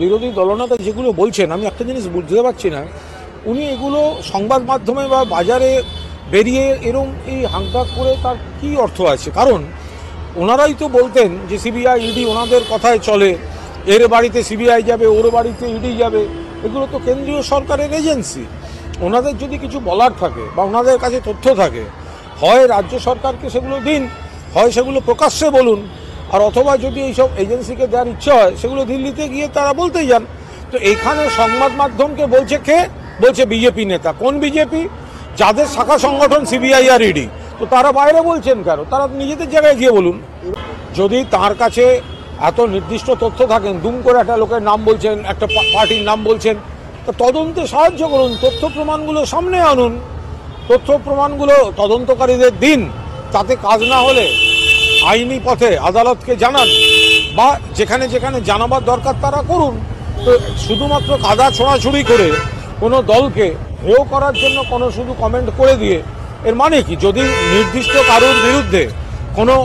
বিরোধী দলনেতা যেগুলো বলছেন আমি একটা জিনিস বুঝতে পারছি না, উনি এগুলো সংবাদ মাধ্যমে বা বাজারে বেরিয়ে এরম এই হাঙ্গাক করে তার কি অর্থ আছে? কারণ ওনারাই তো বলতেন যে সিবিআই ইডি ওনাদের কথায় চলে, এর বাড়িতে সিবিআই যাবে, ওর বাড়িতে ইডি যাবে, এগুলো তো কেন্দ্রীয় সরকারের এজেন্সি। ওনাদের যদি কিছু বলার থাকে বা ওনাদের কাছে তথ্য থাকে, হয় রাজ্য সরকারকে সেগুলো দিন, হয় সেগুলো প্রকাশ্যে বলুন, আর অথবা যদি এইসব এজেন্সিকে দেওয়ার ইচ্ছা হয় সেগুলো দিল্লিতে গিয়ে তারা বলতেই যান। তো এইখানে সংবাদ মাধ্যমকে বলছে কে? বলছে বিজেপি নেতা। কোন বিজেপি? যাদের শাখা সংগঠন সিবিআই আর ইডি। তো তারা বাইরে বলছেন কেন? তারা নিজেদের জায়গায় গিয়ে বলুন। যদি তার কাছে এত নির্দিষ্ট তথ্য থাকেন, দুম করে একটা লোকের নাম বলছেন, একটা পার্টির নাম বলছেন, তো তদন্তে সাহায্য করুন, তথ্য প্রমাণগুলো সামনে আনুন, তথ্য প্রমাণগুলো তদন্তকারীদের দিন। তাতে কাজ না হলে আইনি পথে আদালতকে জানান, বা যেখানে যেখানে জানাবার দরকার তারা করুন। তো শুধুমাত্র কাদা ছোড়াছুড়ি করে কোনো দলকে হেয় করার জন্য কোনো শুধু কমেন্ট করে দিয়ে এর মানে কি? যদি নির্দিষ্ট কারোর বিরুদ্ধে কোনো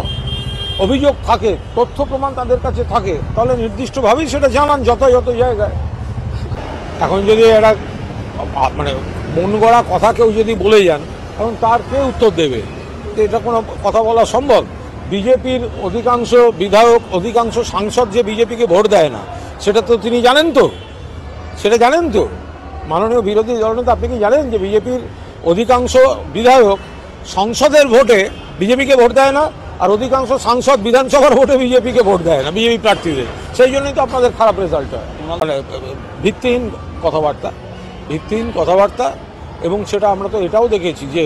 অভিযোগ থাকে, তথ্য প্রমাণ তাদের কাছে থাকে, তাহলে নির্দিষ্টভাবেই সেটা জানান যথাযথ জায়গায়। এখন যদি এরা মানে মন গড়া কথা কেউ যদি বলে যান, এখন তার কে উত্তর দেবে? এটা কোনো কথা বলা সম্ভব? বিজেপির অধিকাংশ বিধায়ক, অধিকাংশ সাংসদ যে বিজেপিকে ভোট দেয় না, সেটা তো তিনি জানেন। তো সেটা জানেন তো মাননীয় বিরোধী দলনেতা, আপনি কি জানেন যে বিজেপির অধিকাংশ বিধায়ক সংসদের ভোটে বিজেপিকে ভোট দেয় না, আর অধিকাংশ সাংসদ বিধানসভার ভোটে বিজেপিকে ভোট দেয় না, বিজেপি প্রার্থীদের? সেই জন্যই তো আপনাদের খারাপ রেজাল্ট হয়। মানে ভিত্তিহীন কথাবার্তা। এবং সেটা আমরা তো এটাও দেখেছি যে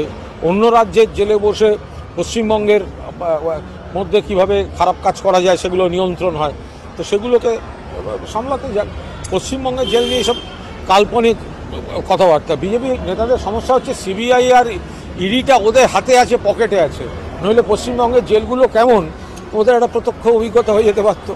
অন্য রাজ্যের জেলে বসে পশ্চিমবঙ্গের মধ্যে কিভাবে খারাপ কাজ করা যায় সেগুলো নিয়ন্ত্রণ হয়। তো সেগুলোকে সামলাতে যাক। পশ্চিমবঙ্গের জেল নিয়ে সব কাল্পনিক কথাবার্তা। বিজেপি নেতাদের সমস্যা হচ্ছে সিবিআই আর ইডিটা ওদের হাতে আছে, পকেটে আছে, নইলে পশ্চিমবঙ্গের জেলগুলো কেমন ওদের একটা প্রত্যক্ষ অভিজ্ঞতা হয়ে যেতে পারত।